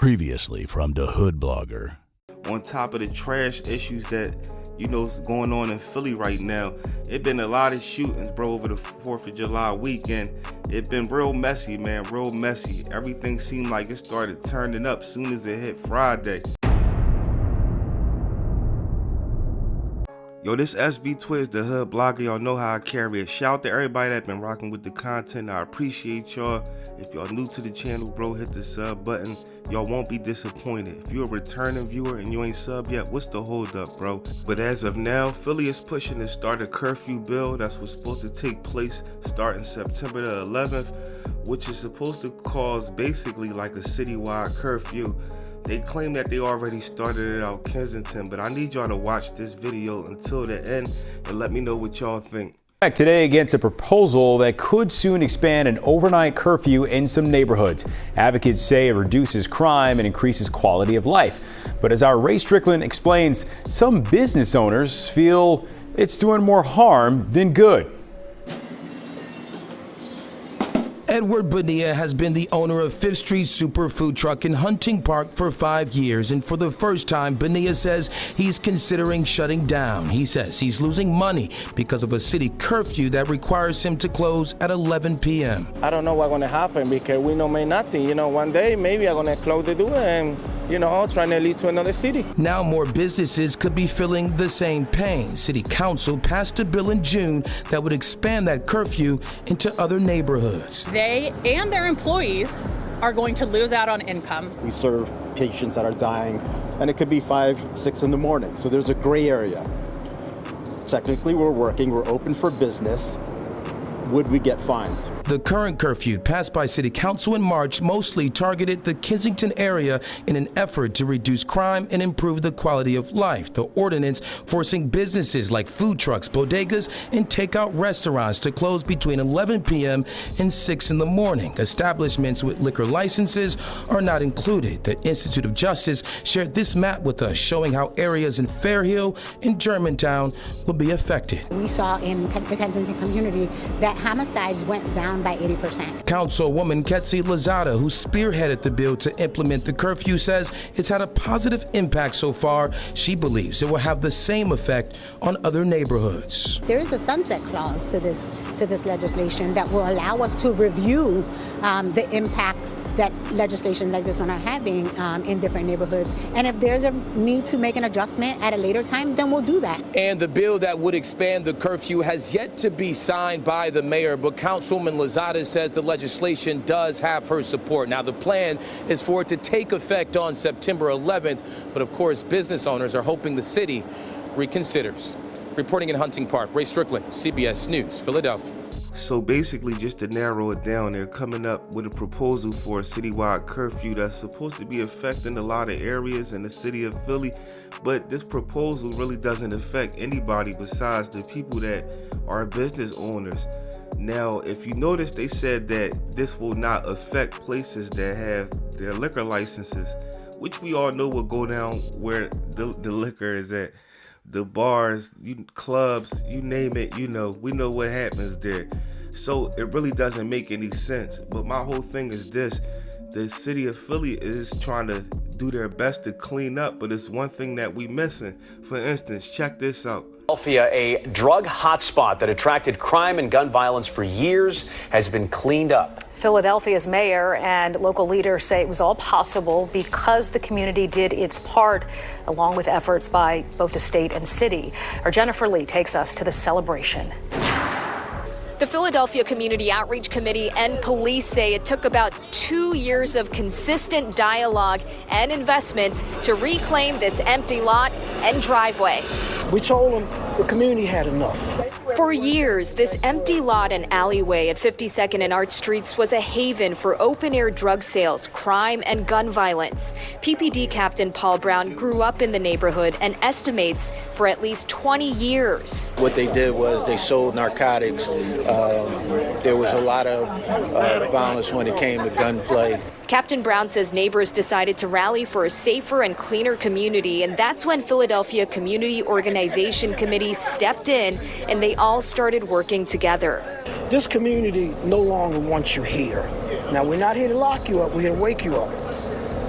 Previously from the Hood Blogger. On top of the trash issues that, is going on in Philly right now, it been a lot of shootings, bro, over the 4th of July weekend. It been real messy, man, real messy. Everything seemed like it started turning up soon as it hit Friday. Yo, this SB Twiz, the Hood Blogger. Y'all know how I carry it. Shout out to everybody that been rocking with the content. I appreciate y'all. If y'all new to the channel, bro, hit the sub button. Y'all won't be disappointed. If you're a returning viewer and you ain't sub yet, what's the hold up, bro? But as of now, Philly is pushing to start a curfew bill that's what's supposed to take place starting September the 11th, which is supposed to cause basically like a citywide curfew. They claim that they already started it out Kensington, but I need y'all to watch this video until the end and let me know what y'all think. Back today against a proposal that could soon expand an overnight curfew in some neighborhoods. Advocates say it reduces crime and increases quality of life. But as our Ray Strickland explains, some business owners feel it's doing more harm than good. Edward Bonilla has been the owner of 5th Street Super Food Truck in Hunting Park for 5 years, and for the first time, Bonilla says he's considering shutting down. He says he's losing money because of a city curfew that requires him to close at 11 p.m. I don't know what's going to happen because we know may nothing. One day maybe I'm going to close the door and, trying to lead to another city. Now more businesses could be feeling the same pain. City Council passed a bill in June that would expand that curfew into other neighborhoods. They and their employees are going to lose out on income. We serve patients that are dying, and it could be 5, 6 in the morning. So there's a gray area. Technically, we're working, we're open for business. Would we get fined? The current curfew passed by City Council in March mostly targeted the Kensington area in an effort to reduce crime and improve the quality of life. The ordinance forcing businesses like food trucks, bodegas, and takeout restaurants to close between 11 p.m. and 6 in the morning. Establishments with liquor licenses are not included. The Institute of Justice shared this map with us, showing how areas in Fairhill and Germantown will be affected. We saw in the Kensington community that homicides went down by 80%. Councilwoman Ketsi Lozada, who spearheaded the bill to implement the curfew, says it's had a positive impact so far. She believes it will have the same effect on other neighborhoods. There is a sunset clause to this legislation that will allow us to review the impact that legislation like this one are having in different neighborhoods. And if there's a need to make an adjustment at a later time, then we'll do that. And the bill that would expand the curfew has yet to be signed by the mayor, but Councilwoman Lozada says the legislation does have her support. Now, the plan is for it to take effect on September 11th, but of course, business owners are hoping the city reconsiders. Reporting in Hunting Park, Ray Strickland, CBS News, Philadelphia. So basically, just to narrow it down, they're coming up with a proposal for a citywide curfew that's supposed to be affecting a lot of areas in the city of Philly, but this proposal really doesn't affect anybody besides the people that are business owners. Now, if you notice, they said that this will not affect places that have their liquor licenses, which we all know will go down where the liquor is at. The bars, clubs, you name it, we know what happens there. So it really doesn't make any sense. But my whole thing is this: the city of Philly is trying to do their best to clean up, but it's one thing that we missing. For instance, check this out. Philadelphia, a drug hotspot that attracted crime and gun violence for years, has been cleaned up. Philadelphia's mayor and local leaders say it was all possible because the community did its part, along with efforts by both the state and city. Our Jennifer Lee takes us to the celebration. The Philadelphia Community Outreach Committee and police say it took about 2 years of consistent dialogue and investments to reclaim this empty lot and driveway. We told them the community had enough. For years, this empty lot and alleyway at 52nd and Arch Streets was a haven for open-air drug sales, crime, and gun violence. PPD Captain Paul Brown grew up in the neighborhood and estimates for at least 20 years. What they did was they sold narcotics. There was a lot of violence when it came to gunplay. Captain Brown says neighbors decided to rally for a safer and cleaner community, and that's when Philadelphia Community Organization Committee stepped in and they all started working together. This community no longer wants you here. Now, we're not here to lock you up, we're here to wake you up.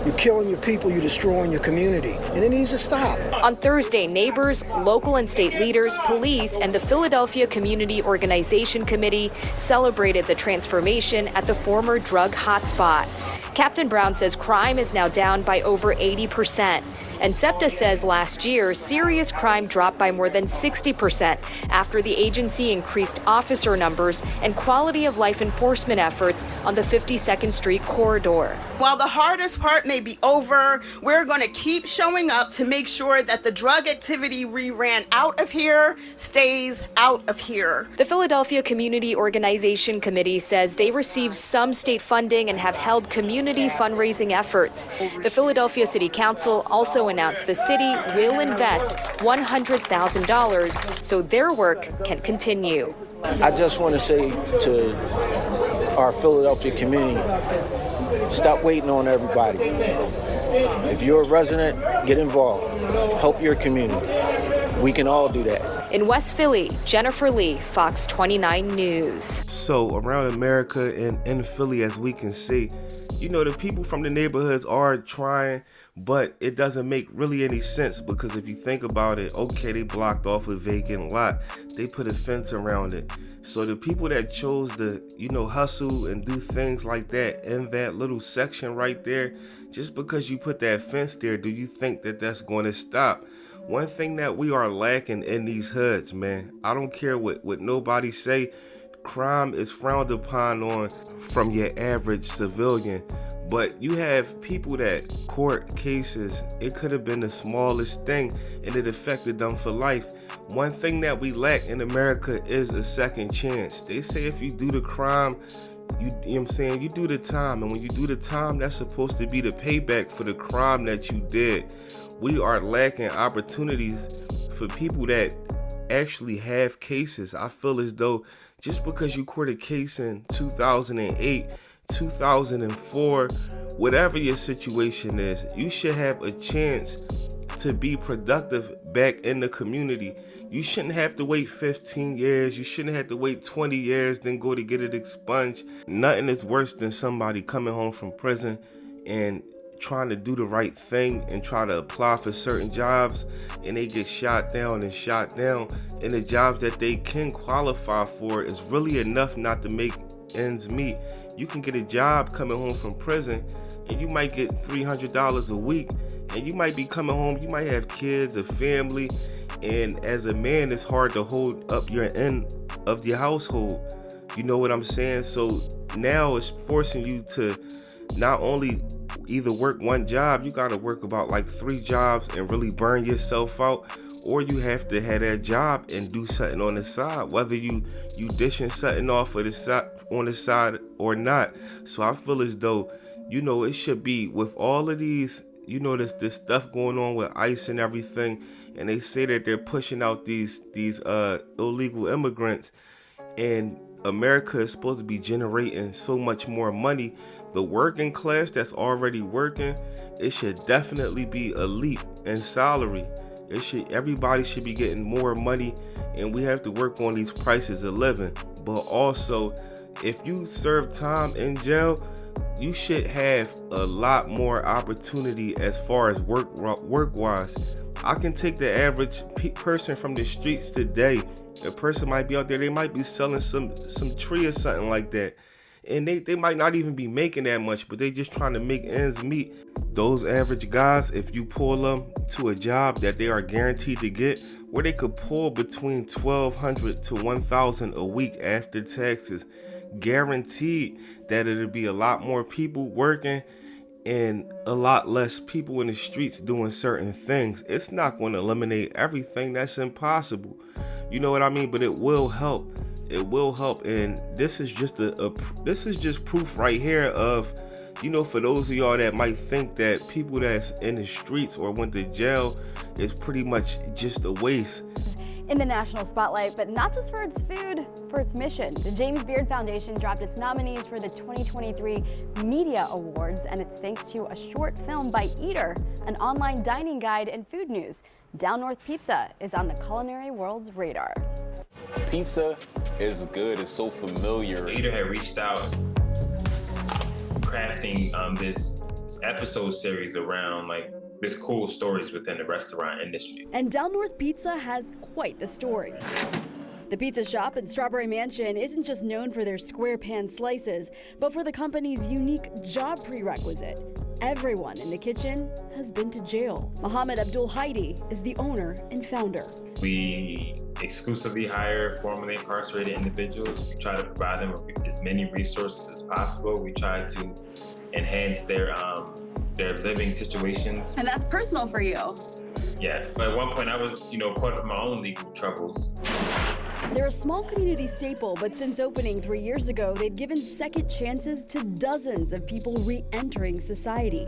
You're killing your people, you're destroying your community, and it needs to stop. On Thursday, neighbors, local and state leaders, police, and the Philadelphia Community Organization Committee celebrated the transformation at the former drug hotspot. Captain Brown says crime is now down by over 80%. And SEPTA says last year, serious crime dropped by more than 60% after the agency increased officer numbers and quality of life enforcement efforts on the 52nd Street corridor. While the hardest part may be over, we're going to keep showing up to make sure that the drug activity we ran out of here stays out of here. The Philadelphia Community Organization Committee says they received some state funding and have held community fundraising efforts. The Philadelphia City Council also announced the city will invest $100,000 so their work can continue. I just want to say to our Philadelphia community, stop waiting on everybody. If you're a resident, get involved. Help your community. We can all do that. In West Philly, Jennifer Lee, Fox 29 News. So around America and in Philly, as we can see, you know, the people from the neighborhoods are trying, but it doesn't make really any sense, because if you think about it, okay, they blocked off a vacant lot, they put a fence around it. So the people that chose to, you know, hustle and do things like that in that little section right there, just because you put that fence there, do you think that that's going to stop? One thing that we are lacking in these hoods, man, I don't care what nobody say, crime is frowned upon on from your average civilian, but you have people that court cases, it could have been the smallest thing and it affected them for life. One thing that we lack in America is a second chance. They say if you do the crime, you know what I'm saying, you do the time, and when you do the time, that's supposed to be the payback for the crime that you did. We are lacking opportunities for people that actually have cases. I feel as though just because you court a case in 2008, 2004, whatever your situation is, you should have a chance to be productive back in the community. You shouldn't have to wait 15 years. You shouldn't have to wait 20 years, then go to get it expunged. Nothing is worse than somebody coming home from prison and trying to do the right thing and try to apply for certain jobs, and they get shot down, and the jobs that they can qualify for is really enough not to make ends meet. You can get a job coming home from prison and you might get $300 a week, and you might be coming home, you might have kids, a family, and as a man it's hard to hold up your end of your household. You know what I'm saying? So now it's forcing you to not only either work one job, you gotta work about like 3 jobs and really burn yourself out, or you have to have that job and do something on the side, whether you dishing something off of the side, on the side or not. So I feel as though, you know, it should be with all of these, you know, this stuff going on with ICE and everything, and they say that they're pushing out these illegal immigrants, and America is supposed to be generating so much more money. The working class that's already working, it should definitely be a leap in salary. Everybody should be getting more money, and we have to work on these prices of living. But also, if you serve time in jail, you should have a lot more opportunity as far as work-wise. I can take the average person from the streets today. A person might be out there, they might be selling some tree or something like that, and they might not even be making that much, but they just trying to make ends meet. Those average guys, if you pull them to a job that they are guaranteed to get, where they could pull between $1,200 to $1,000 a week after taxes, guaranteed that it'll be a lot more people working and a lot less people in the streets doing certain things. It's not going to eliminate everything. That's impossible. You know what I mean? But it will help. It will help, and this is just this is just proof right here of, you know, for those of y'all that might think that people that's in the streets or went to jail is pretty much just a waste. In the national spotlight, but not just for its food, for its mission. The James Beard Foundation dropped its nominees for the 2023 Media Awards, and it's thanks to a short film by Eater, an online dining guide and food news. Down North Pizza is on the culinary world's radar. Pizza is good, it's so familiar. Eater had reached out crafting this episode series around like this cool stories within the restaurant industry. And Del North Pizza has quite the story. The pizza shop in Strawberry Mansion isn't just known for their square pan slices, but for the company's unique job prerequisite. Everyone in the kitchen has been to jail. Mohammed Abdul Haidi is the owner and founder. We exclusively hire formerly incarcerated individuals. We try to provide them with as many resources as possible. We try to enhance their living situations. And that's personal for you. Yes. At one point I was, caught up in my own legal troubles. They're a small community staple, but since opening 3 years ago, they've given second chances to dozens of people re-entering society.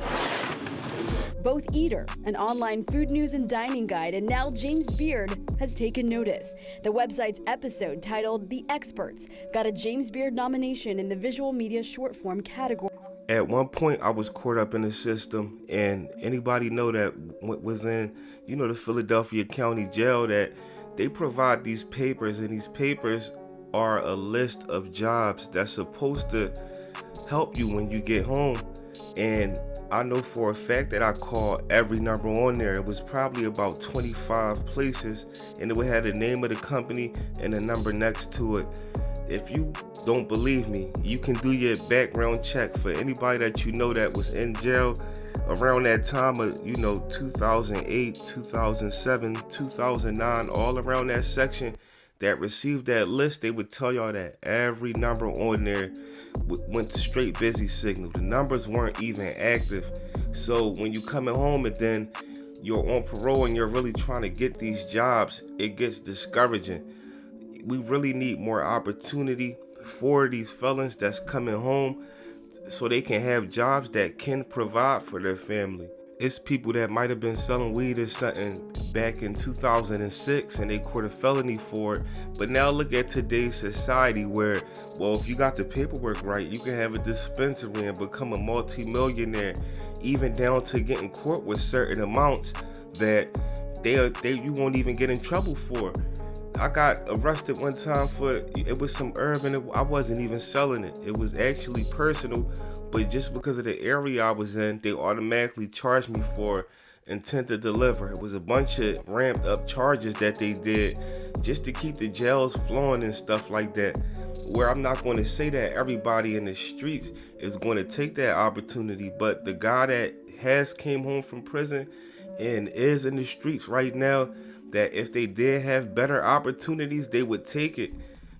Both Eater, an online food news and dining guide, and now James Beard has taken notice. The website's episode titled The Experts got a James Beard nomination in the visual media short form category. At one point, I was caught up in the system, and anybody know that was in, the Philadelphia County Jail, that they provide these papers, and these papers are a list of jobs that's supposed to help you when you get home. And I know for a fact that I called every number on there. It was probably about 25 places, and it would have the name of the company and the number next to it. If you don't believe me, you can do your background check for anybody that you know that was in jail around that time of 2008, 2007, 2009, all around that section that received that list. They would tell y'all that every number on there went straight busy signal. The numbers weren't even active. So when you coming home and then you're on parole and you're really trying to get these jobs, it gets discouraging. We really need more opportunity for these felons that's coming home so they can have jobs that can provide for their family. It's people that might have been selling weed or something back in 2006 and they caught a felony for it. But now look at today's society where, if you got the paperwork right, you can have a dispensary and become a multi-millionaire, even down to getting caught with certain amounts that you won't even get in trouble for. I got arrested one time for, it was some herb and I wasn't even selling it. It was actually personal, but just because of the area I was in, they automatically charged me for intent to deliver. It was a bunch of ramped up charges that they did just to keep the jails flowing and stuff like that. Where I'm not going to say that everybody in the streets is going to take that opportunity, but the guy that has came home from prison and is in the streets right now, that if they did have better opportunities, they would take it.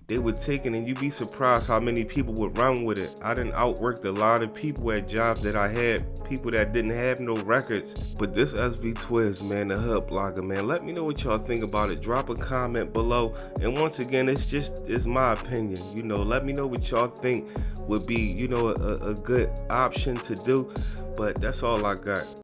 They would take it, and you'd be surprised how many people would run with it. I done outworked a lot of people at jobs that I had, people that didn't have no records. But this SV Twiz, man, the Hood Blogger, man, let me know what y'all think about it. Drop a comment below. And once again, it's my opinion. Let me know what y'all think would be, a good option to do. But that's all I got.